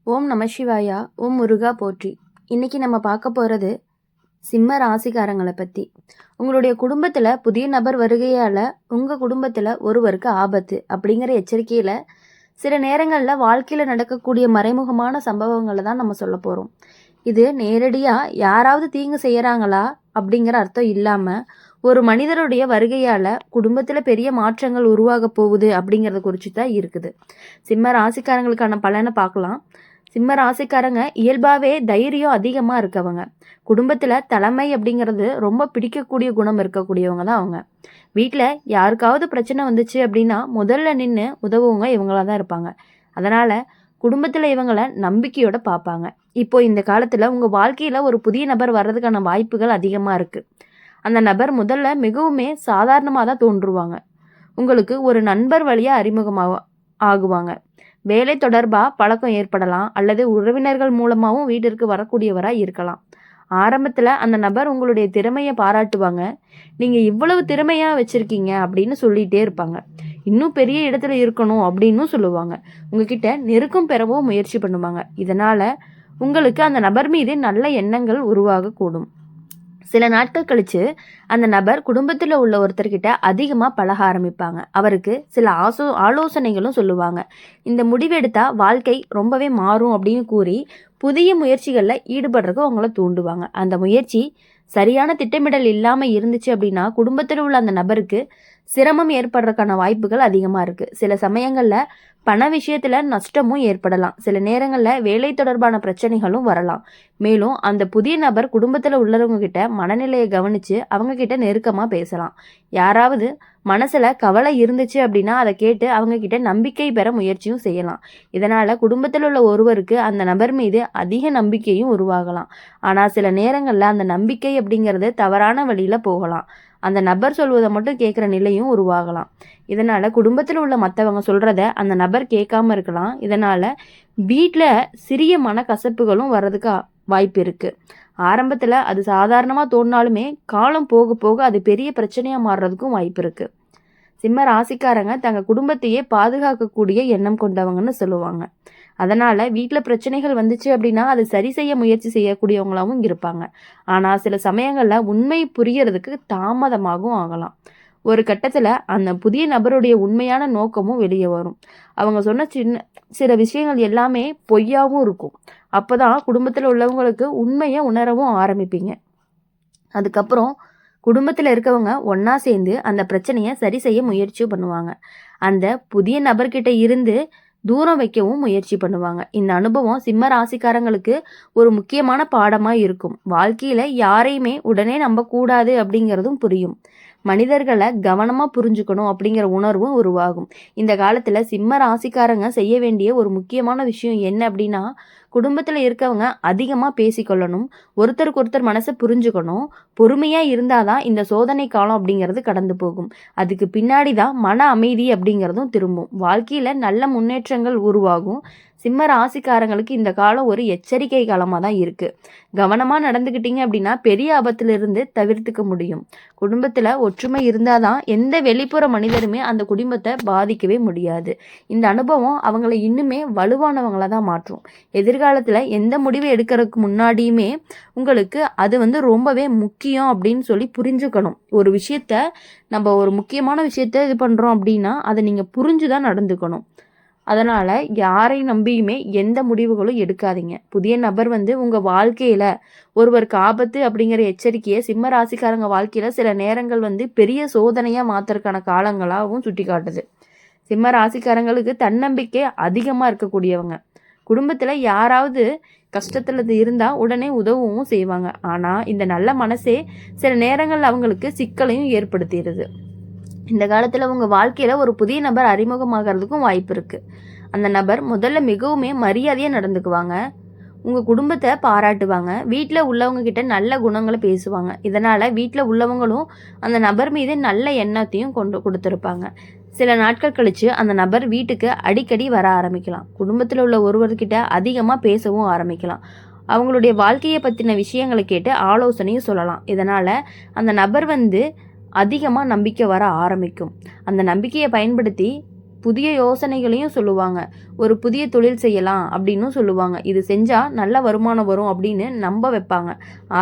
ஓம் நம சிவாயா. ஓம் முருகா போற்றி. இன்னைக்கு நம்ம பார்க்க போகிறது சிம்ம ராசிக்காரங்களை பற்றி. உங்களுடைய குடும்பத்தில் புதிய நபர் வருகையால் உங்கள் குடும்பத்தில் ஒருவருக்கு ஆபத்து அப்படிங்கிற எச்சரிக்கையில் சில நேரங்களில் வாழ்க்கையில் நடக்கக்கூடிய மறைமுகமான சம்பவங்களை தான் நம்ம சொல்ல போகிறோம். இது நேரடியாக யாராவது தீங்கு செய்கிறாங்களா அப்படிங்கிற அர்த்தம் இல்லாமல் ஒரு மனிதருடைய வருகையால் குடும்பத்தில் பெரிய மாற்றங்கள் உருவாக போகுது அப்படிங்கிறத குறித்து தான் இருக்குது. சிம்ம ராசிக்காரங்களுக்கான பலனை பார்க்கலாம். சிம்ம ராசிக்காரங்க இயல்பாகவே தைரியம் அதிகமாக இருக்கவங்க. குடும்பத்தில் தலைமை அப்படிங்கிறது ரொம்ப பிடிக்கக்கூடிய குணம் இருக்கக்கூடியவங்க தான் அவங்க. வீட்டில் யாருக்காவது பிரச்சனை வந்துச்சு அப்படின்னா முதல்ல நின்று உதவுவங்க இவங்களாக தான் இருப்பாங்க. அதனால் குடும்பத்தில் இவங்களை நம்பிக்கையோட பார்ப்பாங்க. இப்போ இந்த காலத்தில் உங்கள் வாழ்க்கையில் ஒரு புதிய நபர் வர்றதுக்கான வாய்ப்புகள் அதிகமாக இருக்குது. அந்த நபர் முதல்ல மிகவுமே சாதாரணமாக தான் தோன்றுவாங்க. உங்களுக்கு ஒரு நண்பர் வழியாக அறிமுகமாக ஆகுவாங்க. வேலை தொடர்பாக பழக்கம் ஏற்படலாம், அல்லது உறவினர்கள் மூலமாகவும் வீட்டிற்கு வரக்கூடியவராக இருக்கலாம். ஆரம்பத்தில் அந்த நபர் உங்களுடைய திறமையை பாராட்டுவாங்க. நீங்கள் இவ்வளவு திறமையாக வச்சுருக்கீங்க அப்படின்னு சொல்லிகிட்டே இருப்பாங்க. இன்னும் பெரிய இடத்துல இருக்கணும் அப்படின்னு சொல்லுவாங்க. உங்ககிட்ட நெருக்கம் பெறவும் முயற்சி பண்ணுவாங்க. இதனால் உங்களுக்கு அந்த நபர் மீது நல்ல எண்ணங்கள் உருவாகக்கூடும். சில நாட்கள் கழித்து அந்த நபர் குடும்பத்தில் உள்ள ஒருத்தர்கிட்ட அதிகமாக பழக ஆரம்பிப்பாங்க. அவருக்கு சில ஆலோசனைகளும் சொல்லுவாங்க. இந்த முடிவெடுத்தால் வாழ்க்கை ரொம்பவே மாறும் அப்படின்னு கூறி புதிய முயற்சிகளில் ஈடுபடுறதுக்கு அவங்கள தூண்டுவாங்க. அந்த முயற்சி சரியான திட்டமிடல் இல்லாமல் இருந்துச்சு அப்படின்னா குடும்பத்தில் உள்ள அந்த நபருக்கு சிரமம் ஏற்படுறதுக்கான வாய்ப்புகள் அதிகமாக இருக்குது. சில சமயங்களில் பண விஷயத்தில் நஷ்டமும் ஏற்படலாம். சில நேரங்களில் வேலை தொடர்பான பிரச்சனைகளும் வரலாம். மேலும் அந்த புதிய நபர் குடும்பத்தில் உள்ளவங்க கிட்ட மனநிலையை கவனித்து அவங்க கிட்ட நெருக்கமாக பேசலாம். யாராவது மனசில் கவலை இருந்துச்சு அப்படின்னா அதை கேட்டு அவங்க கிட்ட நம்பிக்கை பெற முயற்சியும் செய்யலாம். இதனால் குடும்பத்தில் உள்ள ஒருவருக்கு அந்த நபர் மீது அதிக நம்பிக்கையும் உருவாகலாம். ஆனால் சில நேரங்களில் அந்த நம்பிக்கை அப்படிங்கிறது தவறான வழியில் போகலாம். அந்த நபர் சொல்வதை மட்டும் கேட்குற நிலையும் உருவாகலாம். இதனால் குடும்பத்தில் உள்ள மற்றவங்க சொல்கிறத அந்த நபர் கேட்காம இருக்கலாம். இதனால் வீட்டில் சிறிய மனக்கசப்புகளும் வர்றதுக்கு வாய்ப்பு இருக்குது. ஆரம்பத்தில் அது சாதாரணமாக தோணினாலுமே காலம் போக போக அது பெரிய பிரச்சனையாக மாறுறதுக்கும் வாய்ப்பு இருக்குது. சிம்ம ராசிக்காரங்க தங்கள் குடும்பத்தையே பாதுகாக்கக்கூடிய எண்ணம் கொண்டவங்கன்னு சொல்லுவாங்க. அதனால் வீட்டில் பிரச்சனைகள் வந்துச்சு அப்படின்னா அது சரி செய்ய முயற்சி செய்யக்கூடியவங்களாகவும் இருப்பாங்க. ஆனால் சில சமயங்களில் உண்மை புரியறதுக்கு தாமதமாகவும் ஆகலாம். ஒரு கட்டத்தில் அந்த புதிய நபருடைய உண்மையான நோக்கமும் வெளியே வரும். அவங்க சொன்ன சில விஷயங்கள் எல்லாமே பொய்யாகவும் இருக்கும். அப்போ தான் குடும்பத்தில் உள்ளவங்களுக்கு உண்மையை உணரவும் ஆரம்பிப்பீங்க. அதுக்கப்புறம் குடும்பத்தில் இருக்கவங்க ஒன்றா சேர்ந்து அந்த பிரச்சனையை சரி செய்ய முயற்சியும் பண்ணுவாங்க. அந்த புதிய நபர்கிட்ட இருந்து தூரம் வைக்கவும் முயற்சி பண்ணுவாங்க. இந்த அனுபவம் சிம்ம ராசிக்காரங்களுக்கு ஒரு முக்கியமான பாடமாக இருக்கும். வாழ்க்கையில் யாரையுமே உடனே நம்பக்கூடாது அப்படிங்கிறதும் புரியும். மனிதர்களை கவனமாக புரிஞ்சுக்கணும் அப்படிங்கிற உணர்வும் உருவாகும். இந்த காலத்தில் சிம்ம ராசிக்காரங்க செய்ய வேண்டிய ஒரு முக்கியமான விஷயம் என்ன அப்படின்னா, குடும்பத்தில் இருக்கவங்க அதிகமாக பேசிக்கொள்ளணும். ஒருத்தருக்கு ஒருத்தர் மனசை புரிஞ்சுக்கணும். பொறுமையாக இருந்தால் தான் இந்த சோதனை காலம் அப்படிங்கிறது கடந்து போகும். அதுக்கு பின்னாடி தான் மன அமைதி அப்படிங்கிறதும் திரும்பும். வாழ்க்கையில் நல்ல முன்னேற்றங்கள் உருவாகும். சிம்ம ராசிக்காரங்களுக்கு இந்த காலம் ஒரு எச்சரிக்கை காலமாக தான் இருக்குது. கவனமாக நடந்துக்கிட்டீங்க அப்படின்னா பெரிய ஆபத்திலிருந்து தவிர்த்துக்க முடியும். குடும்பத்தில் ஒற்றுமை இருந்தால் தான் எந்த வெளிப்புற மனிதருமே அந்த குடும்பத்தை பாதிக்கவே முடியாது. இந்த அனுபவம் அவங்கள இன்னுமே வலுவானவங்களாக தான் மாற்றும். எதிர்காலத்தில் எந்த முடிவை எடுக்கிறதுக்கு முன்னாடியுமே உங்களுக்கு அது ரொம்பவே முக்கியம் அப்படின்னு சொல்லி புரிஞ்சுக்கணும். ஒரு விஷயத்த நம்ம ஒரு முக்கியமான விஷயத்த இது பண்ணுறோம் அப்படின்னா அதை நீங்கள் புரிஞ்சு தான் நடந்துக்கணும். அதனால் யாரை நம்பியுமே எந்த முடிவுகளும் எடுக்காதீங்க. புதிய நபர் உங்கள் வாழ்க்கையில் ஒருவருக்கு ஆபத்து அப்படிங்கிற எச்சரிக்கையை சிம்ம ராசிக்காரங்க வாழ்க்கையில் சில நேரங்கள் பெரிய சோதனையாக மாற்றுறதுக்கான காலங்களாகவும் சுட்டி காட்டுது. சிம்ம ராசிக்காரங்களுக்கு தன்னம்பிக்கை அதிகமாக இருக்கக்கூடியவங்க. குடும்பத்தில் யாராவது கஷ்டத்தில் இருந்தால் உடனே உதவவும் செய்வாங்க. ஆனால் இந்த நல்ல மனசே சில நேரங்கள் அவங்களுக்கு சிக்கலையும் ஏற்படுத்திடுது. இந்த காலத்தில் உங்கள் வாழ்க்கையில் ஒரு புதிய நபர் அறிமுகமாகறதுக்கும் வாய்ப்பு இருக்குது. அந்த நபர் முதல்ல மிகவுமே மரியாதையாக நடந்துக்குவாங்க. உங்கள் குடும்பத்தை பாராட்டுவாங்க. வீட்டில் உள்ளவங்க கிட்ட நல்ல குணங்களை பேசுவாங்க. இதனால் வீட்டில் உள்ளவங்களும் அந்த நபர் மீது நல்ல எண்ணத்தையும் கொடுத்துருப்பாங்க. சில நாட்கள் கழித்து அந்த நபர் வீட்டுக்கு அடிக்கடி வர ஆரம்பிக்கலாம். குடும்பத்தில் உள்ள ஒருவர்கிட்ட அதிகமாக பேசவும் ஆரம்பிக்கலாம். அவங்களுடைய வாழ்க்கையை பற்றின விஷயங்களை கேட்டு ஆலோசனையும் சொல்லலாம். இதனால் அந்த நபர் அதிகமாக நம்பிக்கை வர ஆரம்பிக்கும். அந்த நம்பிக்கையை பயன்படுத்தி புதிய யோசனைகளையும் சொல்லுவாங்க. ஒரு புதிய தொழில் செய்யலாம் அப்படின்னும் சொல்லுவாங்க. இது செஞ்சால் நல்ல வருமானம் வரும் அப்படின்னு நம்ப வைப்பாங்க.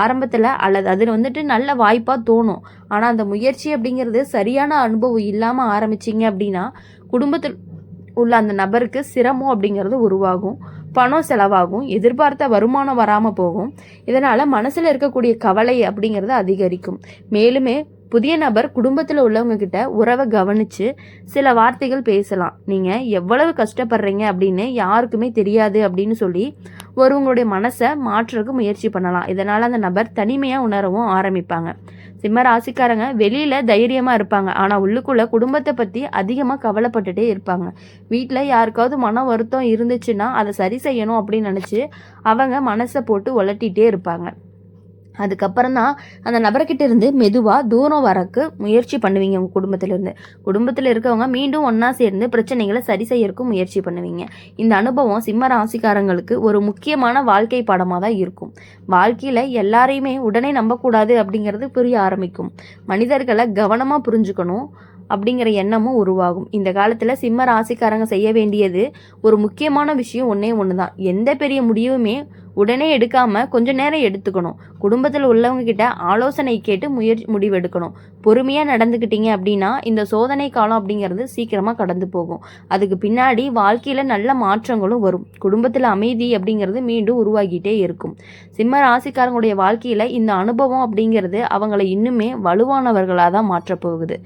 ஆரம்பத்தில் அல்லது அதில் நல்ல வாய்ப்பாக தோணும். ஆனால் அந்த முயற்சி அப்படிங்கிறது சரியான அனுபவம் இல்லாமல் ஆரம்பிச்சிங்க அப்படின்னா குடும்பத்தில் உள்ள அந்த நபருக்கு சிரமம் அப்படிங்கிறது உருவாகும். பணம் செலவாகும். எதிர்பார்த்த வருமானம் வராமல் போகும். இதனால் மனசில் இருக்கக்கூடிய கவலை அப்படிங்கிறது அதிகரிக்கும். மேலுமே புதிய நபர் குடும்பத்தில் உள்ளவங்க கிட்ட உறவை கவனித்து சில வார்த்தைகள் பேசலாம். நீங்கள் எவ்வளவு கஷ்டப்படுறீங்க அப்படின்னு யாருக்குமே தெரியாது அப்படின்னு சொல்லி ஒருவங்களுடைய மனசை மாற்றுறதுக்கு முயற்சி பண்ணலாம். இதனால் அந்த நபர் தனிமையாக உணரவும் ஆரம்பிப்பாங்க. சிம்ம ராசிக்காரங்க வெளியில் தைரியமாக இருப்பாங்க. ஆனால் உள்ளுக்குள்ளே குடும்பத்தை பற்றி அதிகமாக கவலைப்பட்டுட்டே இருப்பாங்க. வீட்டில் யாருக்காவது மன வருத்தம் இருந்துச்சுன்னா அதை சரி செய்யணும் அப்படின்னு நினச்சி அவங்க மனசை போட்டு உலட்டிகிட்டே இருப்பாங்க. அதுக்கப்புறம் தான் அந்த நபர்கிட்ட இருந்து மெதுவாக தூரம் வரக்கு முயற்சி பண்ணுவீங்க. உங்கள் குடும்பத்தில் இருக்கவங்க மீண்டும் ஒன்றா சேர்ந்து பிரச்சனைகளை சரி செய்யறதுக்கும் முயற்சி பண்ணுவீங்க. இந்த அனுபவம் சிம்ம ராசிக்காரங்களுக்கு ஒரு முக்கியமான வாழ்க்கை பாடமாக தான் இருக்கும். வாழ்க்கையில் எல்லாரையுமே உடனே நம்பக்கூடாது அப்படிங்கிறது புரிய ஆரம்பிக்கும். மனிதர்களை கவனமாக புரிஞ்சுக்கணும் அப்படிங்கிற எண்ணமும் உருவாகும். இந்த காலத்தில் சிம்ம ராசிக்காரங்க செய்ய வேண்டியது ஒரு முக்கியமான விஷயம் ஒன்று தான். எந்த பெரிய முடிவுமே உடனே எடுக்காமல் கொஞ்சம் நேரம் எடுத்துக்கணும். குடும்பத்தில் உள்ளவங்க கிட்ட ஆலோசனை கேட்டு முடிவெடுக்கணும். பொறுமையாக நடந்துக்கிட்டீங்க அப்படின்னா இந்த சோதனை காலம் அப்படிங்கிறது சீக்கிரமாக கடந்து போகும். அதுக்கு பின்னாடி வாழ்க்கையில் நல்ல மாற்றங்களும் வரும். குடும்பத்தில் அமைதி அப்படிங்கிறது மீண்டும் உருவாகிட்டே இருக்கும். சிம்ம ராசிக்காரங்களுடைய வாழ்க்கையில் இந்த அனுபவம் அப்படிங்கிறது அவங்களை இன்னுமே வலுவானவர்களாக தான் மாற்றப்போகுது.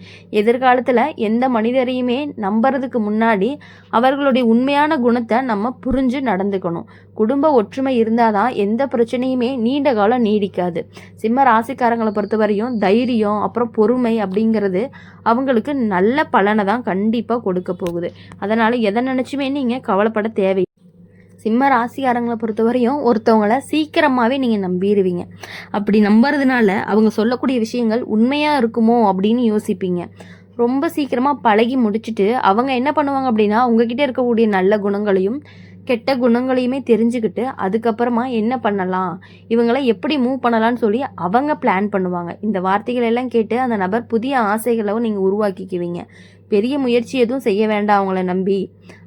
எதிர்காலத்தில் எந்த மனிதரையுமே நம்புறதுக்கு முன்னாடி அவர்களுடைய உண்மையான குணத்தை நம்ம புரிஞ்சு நடந்துக்கணும். குடும்ப ஒற்றுமை இருந்தால் தான் எந்த பிரச்சனையுமே நீண்ட காலம் நீடிக்காது. சிம்ம ராசிக்காரங்களை பொறுத்தவரையும் தைரியம் அப்புறம் பொறுமை அப்படிங்கிறது அவங்களுக்கு நல்ல பலனை தான் கண்டிப்பாக கொடுக்க போகுது. அதனால் எதை நினச்சுமே நீங்கள் கவலைப்பட தேவை. சிம்ம ராசிக்காரங்களை பொறுத்தவரையும் ஒருத்தவங்களை சீக்கிரமாகவே நீங்கள் நம்பிடுவீங்க. அப்படி நம்புறதுனால அவங்க சொல்லக்கூடிய விஷயங்கள் உண்மையாக இருக்குமோ அப்படின்னு யோசிப்பீங்க. ரொம்ப சீக்கிரமாக பழகி முடிச்சுட்டு அவங்க என்ன பண்ணுவாங்க அப்படின்னா உங்ககிட்ட இருக்கக்கூடிய நல்ல குணங்களையும் கெட்ட குணங்களையுமே தெரிஞ்சுக்கிட்டு அதுக்கப்புறமா என்ன பண்ணலாம், இவங்களை எப்படி மூவ் பண்ணலான்னு சொல்லி அவங்க பிளான் பண்ணுவாங்க. இந்த வார்த்தைகள் எல்லாம் கேட்டு அந்த நபர் புதிய ஆசைகளும் நீங்கள் உருவாக்கிக்குவீங்க. பெரிய முயற்சி எதுவும் செய்ய வேண்டாம் அவங்கள நம்பி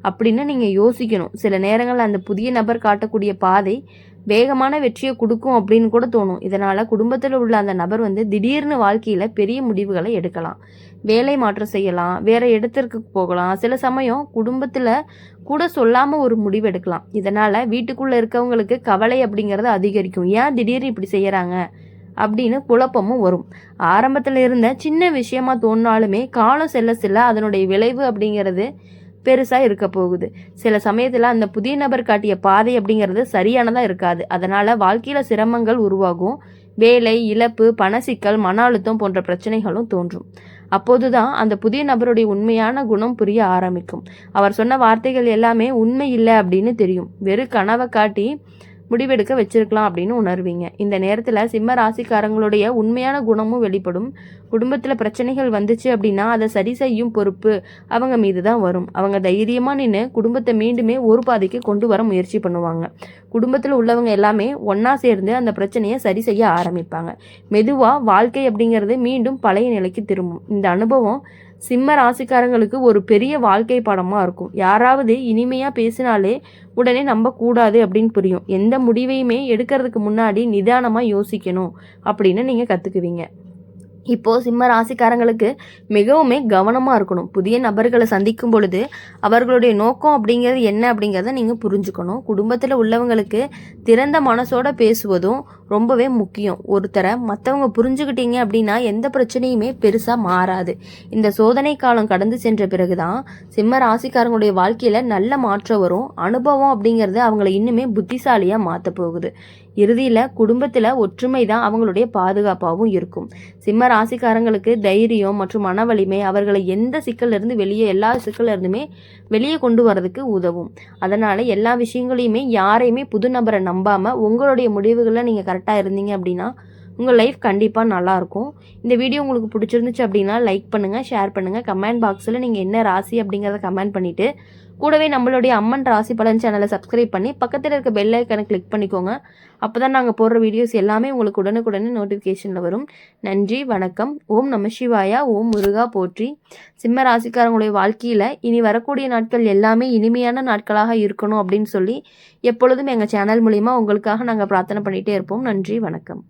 அப்படின்னு நீங்கள் யோசிக்கணும். சில நேரங்களில் அந்த புதிய நபர் காட்டக்கூடிய பாதை வேகமான வெற்றியை கொடுக்கும் அப்படின்னு கூட தோணும். இதனால் குடும்பத்தில் உள்ள அந்த நபர் திடீர்னு வாழ்க்கையில் பெரிய முடிவுகளை எடுக்கலாம். வேலை மாற்றம் செய்யலாம், வேறு இடத்திற்கு போகலாம். சில சமயம் குடும்பத்தில் கூட சொல்லாமல் ஒரு முடிவு எடுக்கலாம். இதனால் வீட்டுக்குள்ளே இருக்கவங்களுக்கு கவலை அப்படிங்கிறது அதிகரிக்கும். ஏன் திடீர்னு இப்படி செய்கிறாங்க அப்படின்னு குழப்பமும் வரும். ஆரம்பத்தில் இருந்த சின்ன விஷயமா தோணினாலுமே காலம் செல்ல செல்ல அதனுடைய விளைவு அப்படிங்கிறது பெருசாக இருக்க போகுது. சில சமயத்தில் அந்த புதிய நபர் காட்டிய பாதை அப்படிங்கிறது சரியானதாக இருக்காது. அதனால் வாழ்க்கையில் சிரமங்கள் உருவாகும். வேலை இழப்பு, பண சிக்கல், மன அழுத்தம் போன்ற பிரச்சனைகளும் தோன்றும். அப்போது தான் அந்த புதிய நபருடைய உண்மையான குணம் புரிய ஆரம்பிக்கும். அவர் சொன்ன வார்த்தைகள் எல்லாமே உண்மை இல்லை அப்படின்னு தெரியும். வெறும் கனவை காட்டி முடிவெடுக்க வச்சிருக்கலாம் அப்படின்னு உணர்வீங்க. இந்த நேரத்தில் சிம்ம ராசிக்காரங்களுடைய உண்மையான குணமும் வெளிப்படும். குடும்பத்தில் பிரச்சனைகள் வந்துச்சு அப்படின்னா அதை சரி செய்யும் பொறுப்பு அவங்க மீது தான் வரும். அவங்க தைரியமாக நின்று குடும்பத்தை மீண்டுமே ஒரு பாதைக்கு கொண்டு வர முயற்சி பண்ணுவாங்க. குடும்பத்தில் உள்ளவங்க எல்லாமே ஒன்றா சேர்ந்து அந்த பிரச்சனையை சரி செய்ய ஆரம்பிப்பாங்க. மெதுவாக வாழ்க்கை அப்படிங்கிறது மீண்டும் பழைய நிலைக்கு திரும்பும். இந்த அனுபவம் சிம்ம ராசிக்காரங்களுக்கு ஒரு பெரிய வாழ்க்கை பாடமாக இருக்கும். யாராவது இனிமையாக பேசினாலே உடனே நம்பக்கூடாது அப்படின்னு புரியும். எந்த முடிவையுமே எடுக்கிறதுக்கு முன்னாடி நிதானமாக யோசிக்கணும் அப்படின்னு நீங்கள் கற்றுக்குவீங்க. இப்போது சிம்ம ராசிக்காரங்களுக்கு மிகவுமே கவனமாக இருக்கணும். புதிய நபர்களை சந்திக்கும் பொழுது அவர்களுடைய நோக்கம் அப்படிங்கிறது என்ன அப்படிங்கிறத நீங்கள் புரிஞ்சுக்கணும். குடும்பத்தில் உள்ளவங்களுக்கு திறந்த மனசோட பேசுவதும் ரொம்பவே முக்கியம். ஒருத்தரை மற்றவங்க புரிஞ்சுக்கிட்டீங்க அப்படின்னா எந்த பிரச்சனையுமே பெருசாக மாறாது. இந்த சோதனை காலம் கடந்து சென்ற பிறகு தான் சிம்ம ராசிக்காரங்களுடைய வாழ்க்கையில் நல்ல மாற்றம் வரும். அனுபவம் அப்படிங்கிறது அவங்கள இன்னுமே புத்திசாலியாக மாற்ற போகுது. இறுதியில் குடும்பத்தில் ஒற்றுமை தான் அவங்களுடைய பாதுகாப்பாகவும் இருக்கும். சிம்ம ராசிக்காரங்களுக்கு தைரியம் மற்றும் மன வலிமை அவர்களை எந்த சிக்கல்லேருந்து எல்லா சிக்கல்லேருந்துமே வெளியே கொண்டு வரதுக்கு உதவும். அதனால் எல்லா விஷயங்களையுமே யாரையுமே புது நபரை நம்பாமல் உங்களுடைய முடிவுகளை நீங்கள் கரெக்டாக இருந்தீங்க அப்படின்னா உங்கள் லைஃப் கண்டிப்பாக நல்லாயிருக்கும். இந்த வீடியோ உங்களுக்கு பிடிச்சிருந்துச்சு அப்படின்னா லைக் பண்ணுங்கள், ஷேர் பண்ணுங்கள். கமெண்ட் பாக்ஸில் நீங்கள் என்ன ராசி அப்படிங்கிறத கமெண்ட் பண்ணிவிட்டு கூடவே நம்மளுடைய அம்மன் ராசி பலன் சேனலை சப்ஸ்கிரைப் பண்ணி பக்கத்தில் இருக்க பெல் ஐக்கனை கிளிக் பண்ணிக்கோங்க. அப்போ தான் நாங்கள் போடுற வீடியோஸ் எல்லாமே உங்களுக்கு உடனுக்குடனே நோட்டிஃபிகேஷனில் வரும். நன்றி, வணக்கம். ஓம் நம சிவாயா. ஓம் முருகா போற்றி. சிம்ம ராசிக்காரங்களுடைய வாழ்க்கையில் இனி வரக்கூடிய நாட்கள் எல்லாமே இனிமையான நாட்களாக இருக்கணும் அப்படின்னு சொல்லி எப்பொழுதும் எங்கள் சேனல் மூலிமா உங்களுக்காக நாங்கள் பிரார்த்தனை பண்ணிகிட்டே இருப்போம். நன்றி, வணக்கம்.